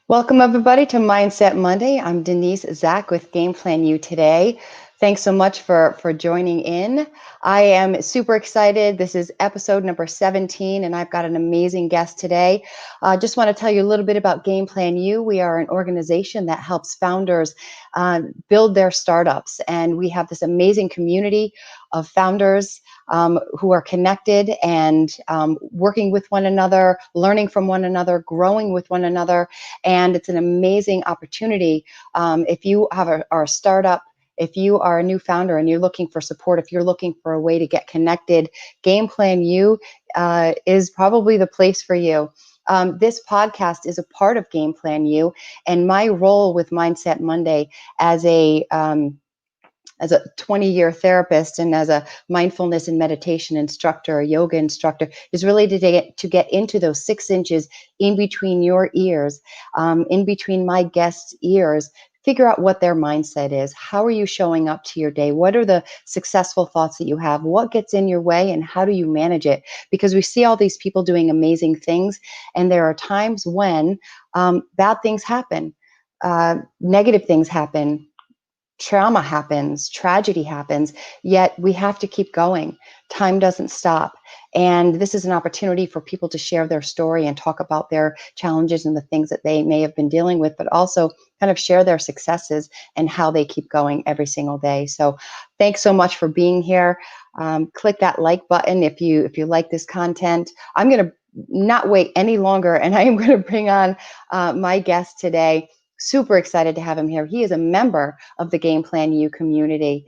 Welcome, everybody, to Mindset Monday. I'm Denise, Zack with Game Plan U today. Thanks so much for joining in. I am super excited. This is episode number 17, and I've got an amazing guest today. Just want to tell you a little bit about Game Plan U. We are an organization that helps founders build their startups, and we have this amazing community of founders who are connected and working with one another, learning from one another, growing with one another. And it's an amazing opportunity. If you are a startup, if you are a new founder and you're looking for support, if you're looking for a way to get connected, Game Plan U is probably the place for you. This podcast is a part of Game Plan U, and my role with Mindset Monday as a 20-year therapist and as a mindfulness and meditation instructor, a yoga instructor, is really to get into those 6 inches in between your ears, in between my guests' ears, figure out what their mindset is. How are you showing up to your day? What are the successful thoughts that you have? What gets in your way, and how do you manage it? Because we see all these people doing amazing things, and there are times when bad things happen, negative things happen, trauma happens, tragedy happens, yet we have to keep going. Time doesn't stop. And this is an opportunity for people to share their story and talk about their challenges and the things that they may have been dealing with, but also kind of share their successes and how they keep going every single day. So thanks so much for being here. Click that like button if you like this content. I'm going to not wait any longer, and I am going to bring on my guest today. Super excited to have him here. He is a member of the Game Plan U community.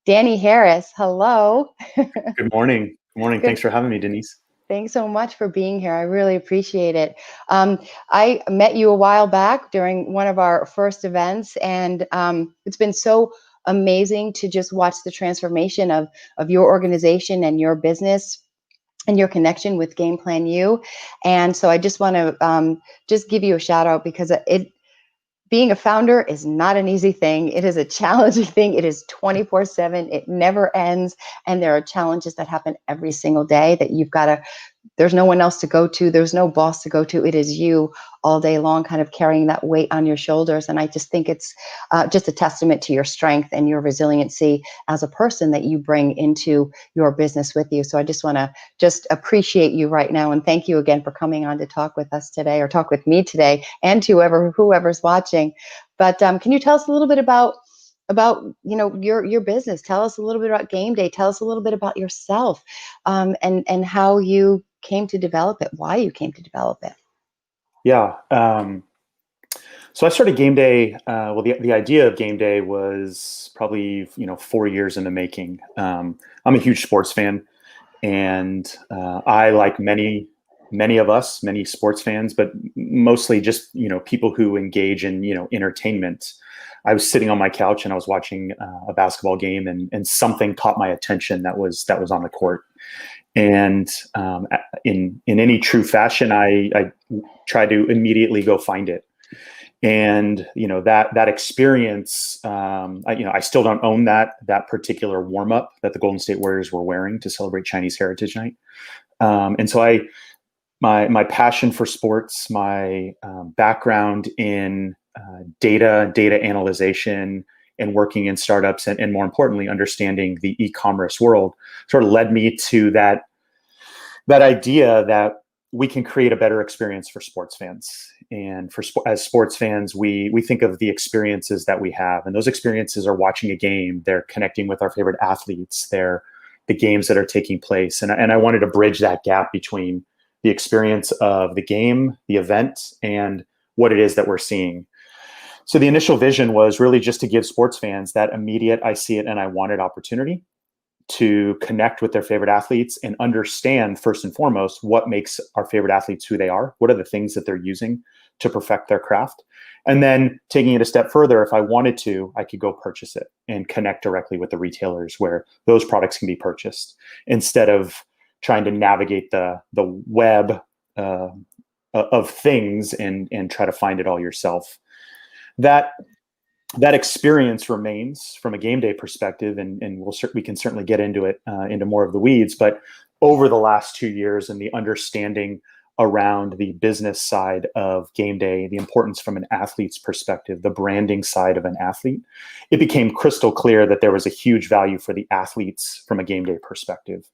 Danny Harris, hello. Good morning. Good morning. Thanks for having me, Denise. Thanks so much for being here. I really appreciate it. I met you a while back during one of our first events, and it's been so amazing to just watch the transformation of your organization and your business and your connection with Game Plan U. And so I just want to just give you a shout out, because being a founder is not an easy thing. It is a challenging thing. It is 24/7. It never ends. And there are challenges that happen every single day that there's no one else to go to. There's no boss to go to. It is you all day long, kind of carrying that weight on your shoulders. And I just think it's just a testament to your strength and your resiliency as a person that you bring into your business with you. So I just want to just appreciate you right now. And thank you again for coming on to talk with us today, or talk with me today, and to whoever's watching. But can you tell us a little bit about your business? Tell us a little bit about Game Day. Tell us a little bit about yourself, and how you came to develop it, why you came to develop it. Yeah. So I started Game Day. Well, the idea of Game Day was probably 4 years in the making. I'm a huge sports fan, and I, like many of us, many sports fans, but mostly just people who engage in entertainment. I was sitting on my couch and I was watching a basketball game, and something caught my attention that was on the court. And in any true fashion, I try to immediately go find it. And that experience, I still don't own that particular warm up that the Golden State Warriors were wearing to celebrate Chinese Heritage Night. And so my passion for sports, my background in data analyzation, and working in startups, and more importantly, understanding the e-commerce world, sort of led me to that idea that we can create a better experience for sports fans. And as sports fans, we think of the experiences that we have, and those experiences are watching a game. They're connecting with our favorite athletes. They're the games that are taking place. And I wanted to bridge that gap between the experience of the game, the event, and what it is that we're seeing. So the initial vision was really just to give sports fans that immediate I see it and I want it opportunity to connect with their favorite athletes and understand, first and foremost, what makes our favorite athletes who they are. What are the things that they're using to perfect their craft? And then taking it a step further, if I wanted to, I could go purchase it and connect directly with the retailers where those products can be purchased, instead of trying to navigate the web of things and try to find it all yourself. That experience remains from a Game Day perspective, and we can certainly get into it, into more of the weeds. But over the last 2 years, and the understanding around the business side of game day, the importance from an athlete's perspective, the branding side of an athlete, it became crystal clear that there was a huge value for the athletes from a game day perspective.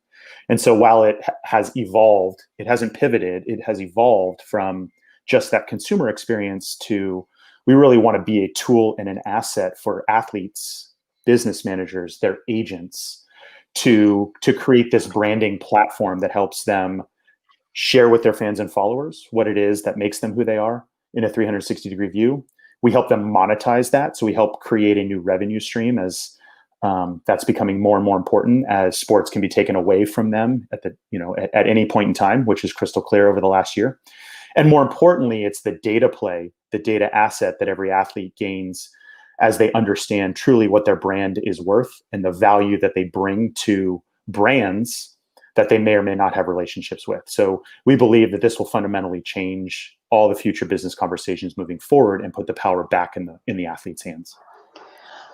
And so while it has evolved, it hasn't pivoted, it has evolved from just that consumer experience to we really want to be a tool and an asset for athletes, business managers, their agents to create this branding platform that helps them share with their fans and followers what it is that makes them who they are in a 360-degree view. We help them monetize that. So we help create a new revenue stream as that's becoming more and more important as sports can be taken away from them at any point in time, which is crystal clear over the last year. And more importantly, it's the data play, the data asset that every athlete gains as they understand truly what their brand is worth and the value that they bring to brands that they may or may not have relationships with. So we believe that this will fundamentally change all the future business conversations moving forward and put the power back in the athlete's hands.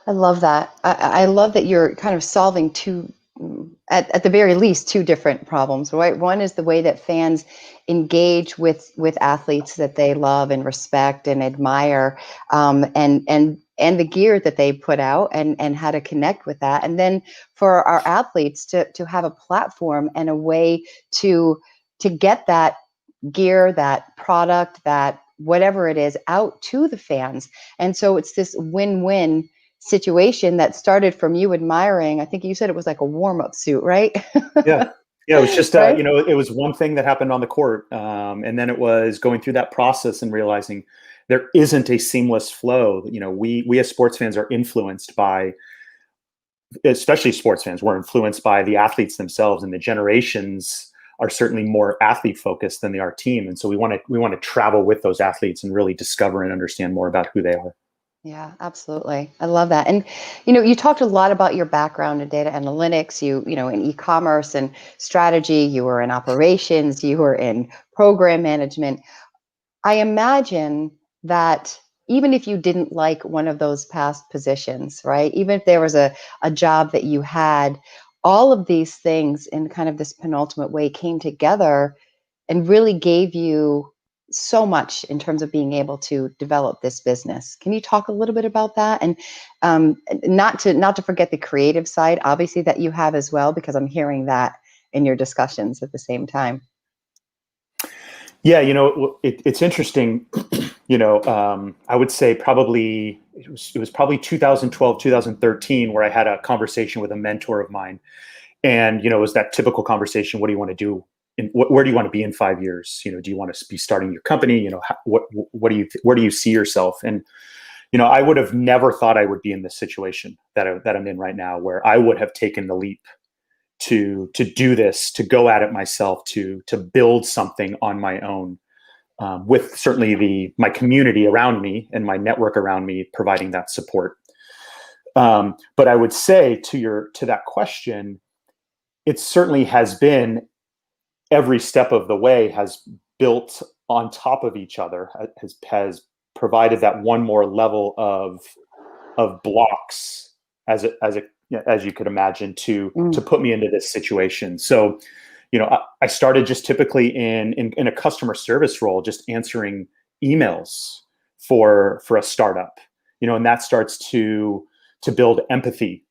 I love that. I love that you're kind of solving at the very least, two different problems, right? One is the way that fans engage with athletes that they love and respect and admire, and the gear that they put out and how to connect with that. And then for our athletes to have a platform and a way to get that gear, that product, that whatever it is out to the fans. And so it's this win-win situation that started from you admiring. I think you said it was like a warm-up suit, right? Yeah. Yeah, it was just, Right? it was one thing that happened on the court. And then it was going through that process and realizing there isn't a seamless flow. We as sports fans are influenced by, especially sports fans, we're influenced by the athletes themselves, and the generations are certainly more athlete focused than they are team. And so we want to travel with those athletes and really discover and understand more about who they are. Yeah, absolutely. I love that. And you talked a lot about your background in data analytics, in e-commerce and strategy, you were in operations, you were in program management. I imagine that even if you didn't like one of those past positions, right? Even if there was a job that you had, all of these things in kind of this penultimate way came together and really gave you so much in terms of being able to develop this business. Can you talk a little bit about that? And not to forget the creative side, obviously, that you have as well, because I'm hearing that in your discussions at the same time. Yeah, it's interesting. I would say probably it was probably 2012, 2013 where I had a conversation with a mentor of mine, and it was that typical conversation. What do you want to do? Where do you want to be in 5 years? Do you want to be starting your company? Where do you see yourself? And I would have never thought I would be in this situation that I'm in right now, where I would have taken the leap to do this, to go at it myself, to build something on my own, with certainly my community around me and my network around me providing that support. But I would say to that question, it certainly has been every step of the way has built on top of each other, has provided that one more level of blocks as you could imagine to put me into this situation. So, I started just typically in a customer service role, just answering emails for a startup, and that starts to build empathy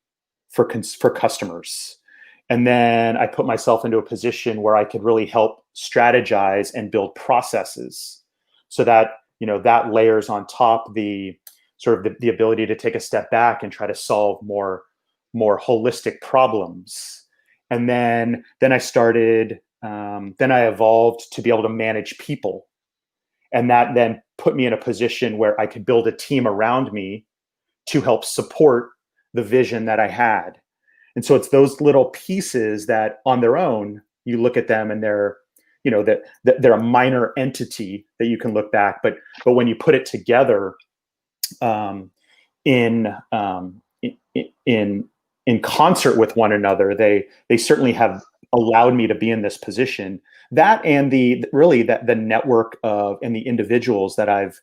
for customers. And then I put myself into a position where I could really help strategize and build processes so that, that layers on top the sort of the ability to take a step back and try to solve more holistic problems. And then I started, then I evolved to be able to manage people. And that then put me in a position where I could build a team around me to help support the vision that I had. And so it's those little pieces that on their own, you look at them and they're, that they're a minor entity that you can look back. But when you put it together, in concert with one another, they certainly have allowed me to be in this position. That and the network of and the individuals that I've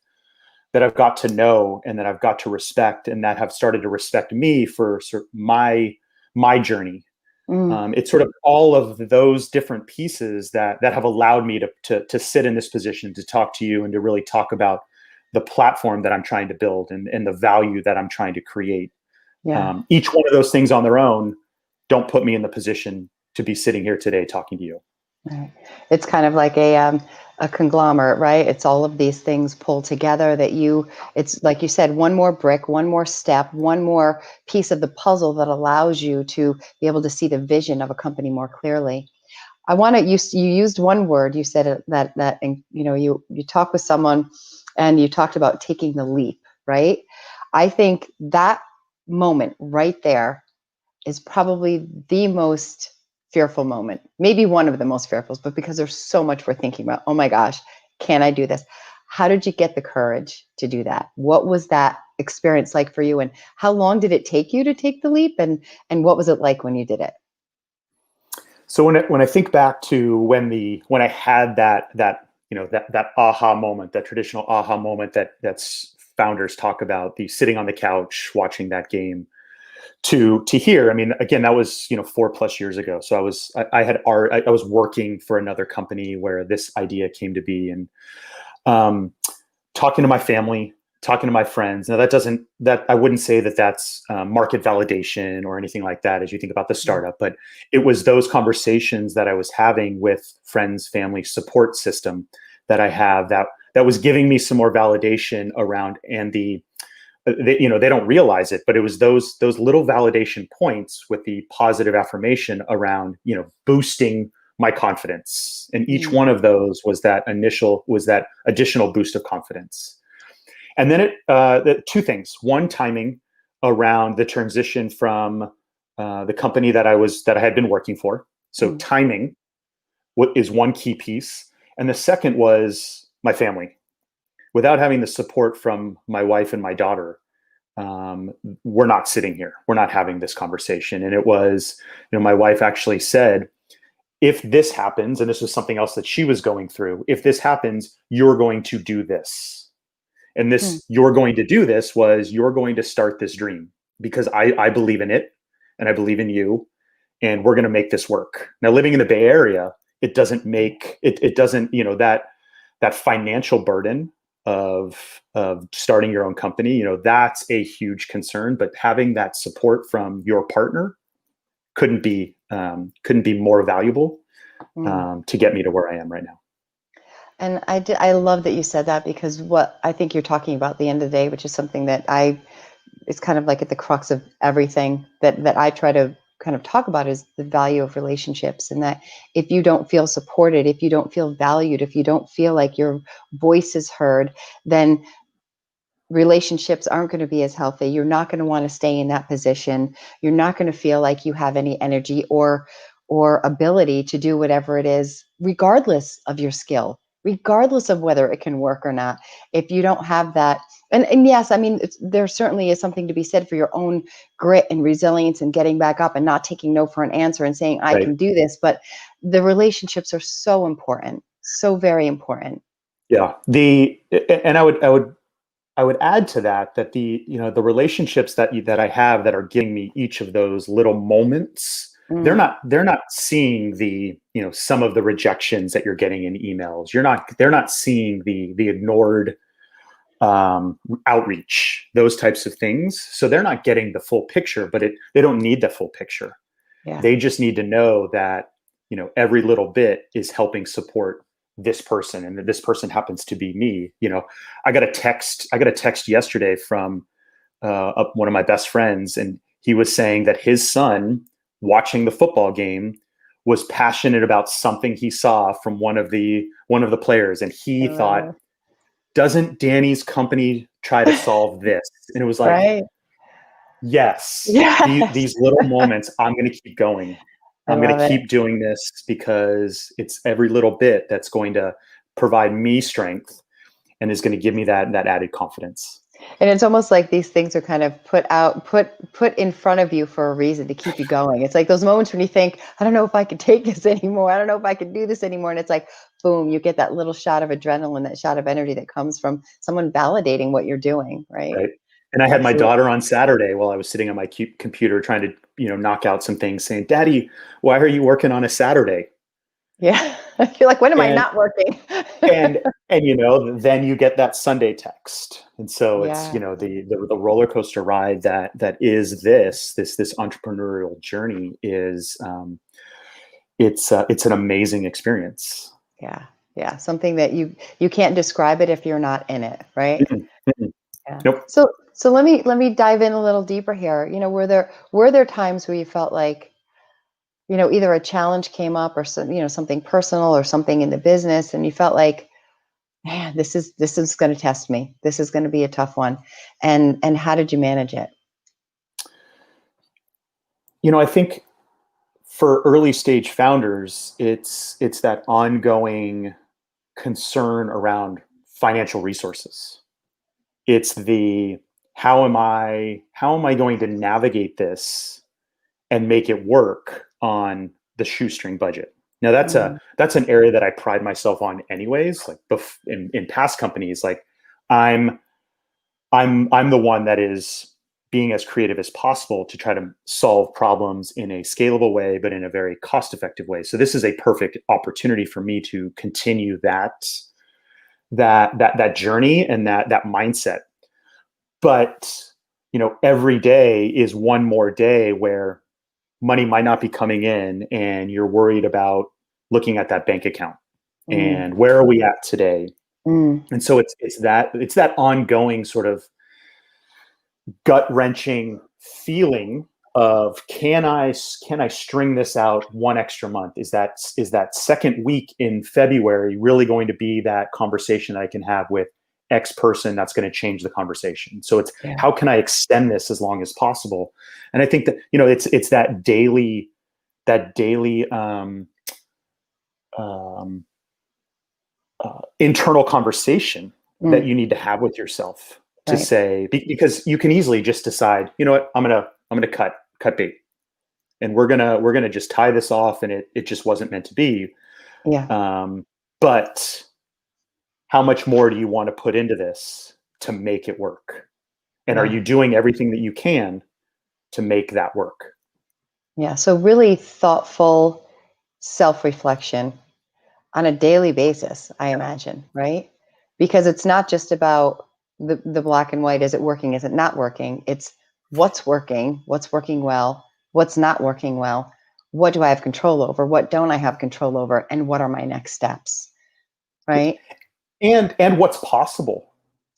got to know and that I've got to respect and that have started to respect me for sort of my journey. Mm, It's sort of all of those different pieces that have allowed me to sit in this position, to talk to you, and to really talk about the platform that I'm trying to build, and the value that I'm trying to create. yeah. Each one of those things on their own don't put me in the position to be sitting here today talking to you. Right. It's kind of like a conglomerate, right? It's all of these things pulled together that it's like you said, one more brick, one more step, one more piece of the puzzle that allows you to be able to see the vision of a company more clearly. I want to, you used one word, you said that, and you talk with someone and you talked about taking the leap, right? I think that moment right there is probably the most fearful moment, maybe one of the most fearful, but because there's so much we're thinking about. Oh my gosh, can I do this? How did you get the courage to do that? What was that experience like for you? And how long did it take you to take the leap? And what was it like when you did it? So when I think back to when I had that aha moment, that traditional aha moment that's founders talk about, the sitting on the couch watching that game, to here, I mean, again, that was 4+ years ago. So I was working for another company where this idea came to be, and um, talking to my family, talking to my friends. Now that I wouldn't say that that's market validation or anything like that as you think about the startup, but it was those conversations that I was having with friends, family, support system that I have, that was giving me some more validation around, and they don't realize it, but it was those little validation points with the positive affirmation around, boosting my confidence. And each Mm, one of those was that additional boost of confidence. And then the two things: one, timing around the transition from the company that I had been working for. So mm, timing is one key piece, and the second was my family. Without having the support from my wife and my daughter, we're not sitting here. We're not having this conversation. And it was, my wife actually said, if this happens, and this was something else that she was going through, if this happens, you're going to do this. And mm, you're going to do this was, you're going to start this dream, because I believe in it, and I believe in you, and we're going to make this work. Now, living in the Bay Area, it doesn't, that financial burden of starting your own company, that's a huge concern. But having that support from your partner couldn't be more valuable, mm. to get me to where I am right now. And I love that you said that, because what I think you're talking about at the end of the day, which is something that it's kind of like at the crux of everything that I try to kind of talk about, is the value of relationships. And that if you don't feel supported, if you don't feel valued, if you don't feel like your voice is heard, then relationships aren't going to be as healthy. You're not going to want to stay in that position. You're not going to feel like you have any energy or ability to do whatever it is, regardless of your skill, regardless of whether it can work or not. If you don't have that, and yes, I mean, there certainly is something to be said for your own grit and resilience and getting back up and not taking no for an answer and saying, I Right. can do this. But the relationships are so important, so very important. Yeah. And I would add to that the relationships that I have that are giving me each of those little moments, they're Mm, not seeing some of the rejections that you're getting in emails. They're not seeing the ignored outreach, those types of things. So they're not getting the full picture, but they don't need the full picture. yeah. They just need to know that, every little bit is helping support this person, and that this person happens to be me. I got a text yesterday from one of my best friends, and he was saying that his son, watching the football game, was passionate about something he saw from one of the players, and he thought, Uh, doesn't Danny's company try to solve this? And it was like, right? yes, Yes. these little moments, I'm going to keep going. I I'm going love to it. keep doing this, because it's every little bit that's going to provide me strength, and is going to give me that added confidence. And it's almost like these things are kind of put in front of you for a reason, to keep you going. It's like those moments when you think, I don't know if I can take this anymore. I don't know if I can do this anymore. And it's like, boom, you get that little shot of adrenaline, that shot of energy that comes from someone validating what you're doing, right? Right. And I had my Absolutely. daughter on Saturday while I was sitting on my computer trying to, knock out some things, saying, "Daddy, why are you working on a Saturday?" Yeah. You're like, when am I And not working? and then you get that Sunday text, and so it's, Yeah. the roller coaster ride that is this entrepreneurial journey is, it's an amazing experience. Yeah. Yeah. Something that you can't describe it if you're not in it, right? Mm-mm, mm-mm. Yeah. Nope. So let me dive in a little deeper here. Were there times where you felt like, either a challenge came up or something personal or something in the business, and you felt like, man, this is going to test me. This is going to be a tough one. And how did you manage it? I think for early stage founders, it's that ongoing concern around financial resources. It's the how am I going to navigate this and make it work on the shoestring budget. Now Mm, that's an area that I pride myself on anyways. Like in past companies, like I'm I'm the one that is being as creative as possible to try to solve problems in a scalable way, but in a very cost-effective way. So this is a perfect opportunity for me to continue that journey and that mindset. But every day is one more day where money might not be coming in, and you're worried about looking at that bank account mm, and where are we at today. mm, And so it's that ongoing sort of gut wrenching feeling of can I string this out one extra month? Is that second week in February really going to be that conversation that I can have with X person that's going to change the conversation? So it's yeah. how can I extend this as long as possible? And I think that it's that daily um, internal conversation that Mm, you need to have with yourself to right. say, because you can easily just decide, you know what, I'm gonna cut bait, and we're gonna just tie this off, and it just wasn't meant to be. Yeah. But how much more do you want to put into this to make it work? And are Yeah. you doing everything that you can to make that work? Yeah. So really thoughtful self-reflection on a daily basis, I imagine, right? Because it's not just about the black and white. Is it working? Is it not working? It's what's working well, what's not working well, what do I have control over, what don't I have control over, and what are my next steps, right? And what's possible.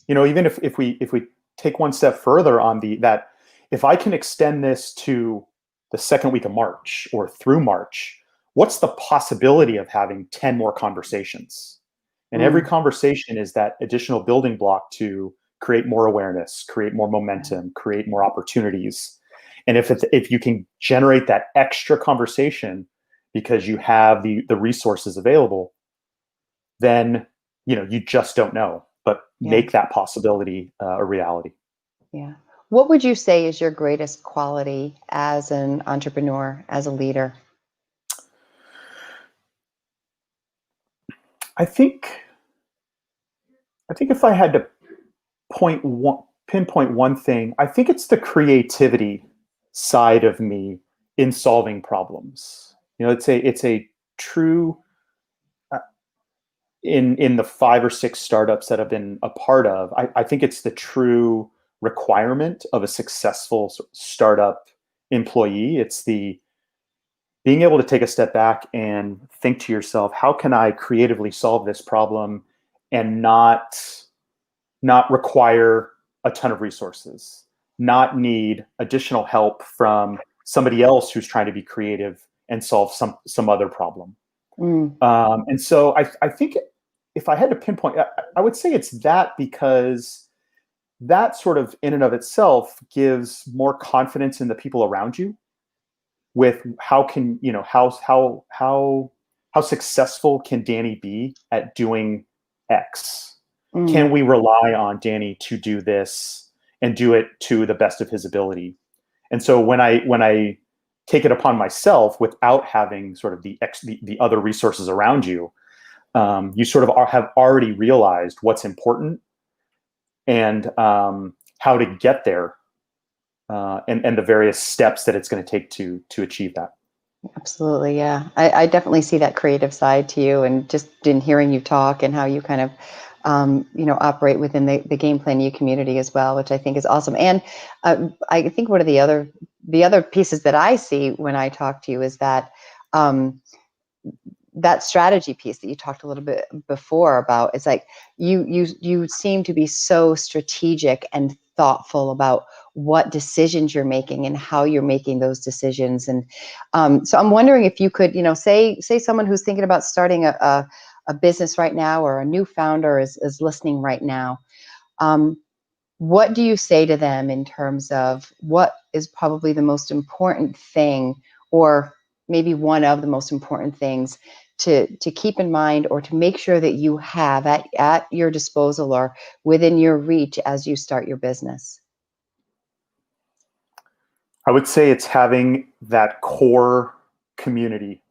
Even if we take one step further on that, if I can extend this to the second week of March or through March, what's the possibility of having 10 more conversations? And every Mm, conversation is that additional building block to create more awareness, create more momentum, create more opportunities. And if you can generate that extra conversation because you have the resources available, then you just don't know. But yeah, make that possibility a reality. yeah. What would you say is your greatest quality as an entrepreneur, as a leader? I think I think if I had to pinpoint one thing, I think it's the creativity side of me in solving problems. It's a true uh, in the 5 or 6 startups that I've been a part of. I think it's the true requirement of a successful startup employee. It's the being able to take a step back and think to yourself, how can I creatively solve this problem and not require a ton of resources, not need additional help from somebody else who's trying to be creative and solve some other problem. Mm, And so I think if I had to pinpoint, I would say it's that, because that sort of in and of itself gives more confidence in the people around you with how can how successful can Danny be at doing X? Can mm, we rely on Danny to do this and do it to the best of his ability? And so when I take it upon myself without having sort of the other resources around you, you sort of have already realized what's important, and how to get there, and the various steps that it's going to take to achieve that. Absolutely, yeah. I definitely see that creative side to you, and just in hearing you talk and how you kind of, operate within the Game Plan U community as well, which I think is awesome. And I think one of the other pieces that I see when I talk to you is that um, that strategy piece that you talked a little bit before about. It's like you seem to be so strategic and thoughtful about what decisions you're making and how you're making those decisions. And so I'm wondering if you could, say someone who's thinking about starting a business right now, or a new founder is listening right now. Um, what do you say to them in terms of what is probably the most important thing, or maybe one of the most important things to keep in mind, or to make sure that you have at your disposal or within your reach as you start your business? I would say it's having that core community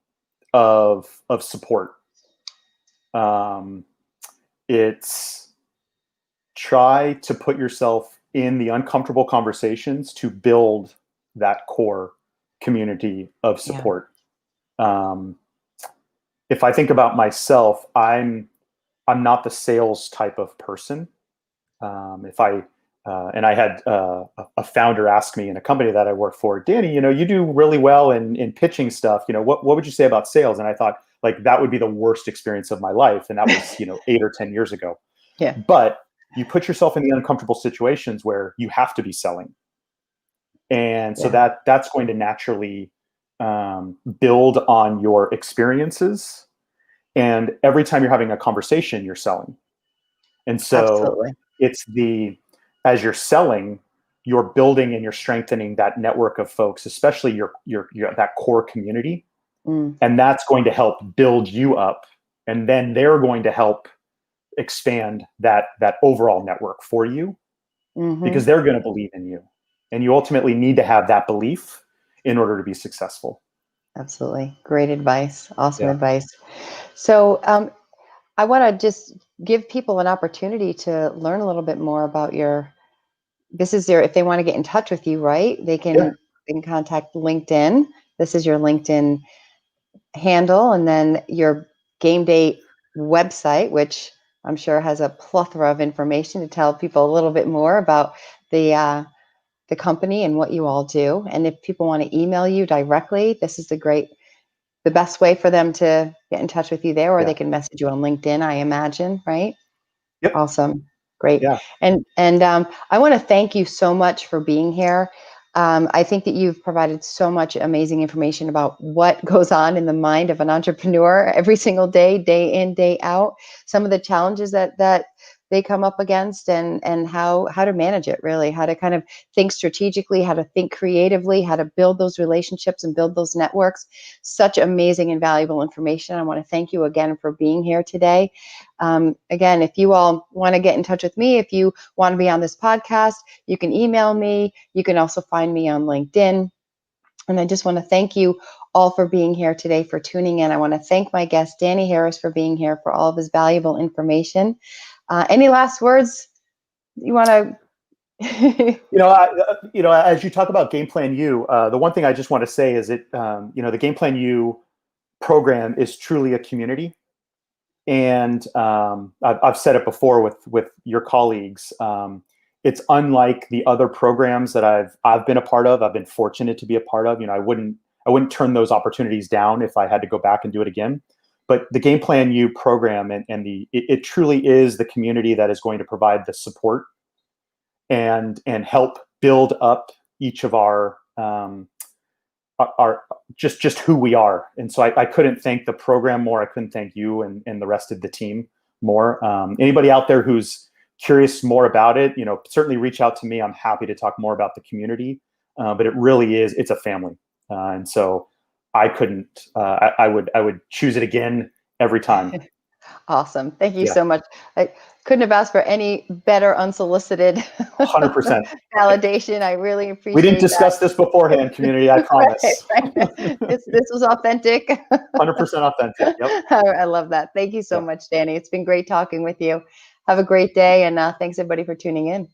of support. It's try to put yourself in the uncomfortable conversations to build that core community of Yeah, support. Um, if I think about myself, I'm not the sales type of person. If I and I had a founder ask me in a company that I work for, Danny, you do really well in pitching stuff. What would you say about sales? And I thought, like, that would be the worst experience of my life, and that was 8 or 10 years ago. yeah, But you put yourself in the uncomfortable situations where you have to be selling, and so yeah, that's going to naturally build on your experiences. And every time you're having a conversation, you're selling. And so absolutely. it's as you're selling, you're building and you're strengthening that network of folks, especially your that core community, Mm, and that's going to help build you up, and then they're going to help expand that overall network for you, because mm-hmm. they're going to believe in you, and you ultimately need to have that belief in order to be successful. Absolutely. Great advice. Awesome Yeah. advice. So I want to just give people an opportunity to learn a little bit more about this is if they want to get in touch with you, right? Yeah. They can contact LinkedIn. This is your LinkedIn handle, and then your Game Day website, which I'm sure has a plethora of information to tell people a little bit more about the company and what you all do. And if people want to email you directly, this is the best way for them to get in touch with you there, or Yeah. they can message you on LinkedIn, I imagine, right? Yep. Awesome. Great. Yeah. And I want to thank you so much for being here. I think that you've provided so much amazing information about what goes on in the mind of an entrepreneur every single day, day in, day out, some of the challenges that they come up against, and how to manage it, really, how to kind of think strategically, how to think creatively, how to build those relationships and build those networks. Such amazing and valuable information. I want to thank you again for being here today. Again, if you all want to get in touch with me, if you want to be on this podcast, you can email me. You can also find me on LinkedIn. And I just want to thank you all for being here today, for tuning in. I want to thank my guest, Danny Harris, for being here, for all of his valuable information. Any last words you want to? As you talk about Game Plan U, the one thing I just want to say is the Game Plan U program is truly a community. And I've said it before with your colleagues. It's unlike the other programs that I've been a part of. I've been fortunate to be a part of. I wouldn't turn those opportunities down if I had to go back and do it again. But the Game Plan U program it truly is the community that is going to provide the support and help build up each of our just who we are. And so I couldn't thank the program more. I couldn't thank you and the rest of the team more. Anybody out there who's curious more about it, certainly reach out to me. I'm happy to talk more about the community. But it really is, it's a family. And so I couldn't, I would choose it again every time. Awesome. Thank you Yeah. so much. I couldn't have asked for any better unsolicited 100%. validation. I really We didn't appreciate that. discuss this beforehand, community, I Right, promise. right. This was authentic. 100% authentic. Yep. I love that. Thank you so Yeah. much, Danny. It's been great talking with you. Have a great day, and thanks everybody for tuning in.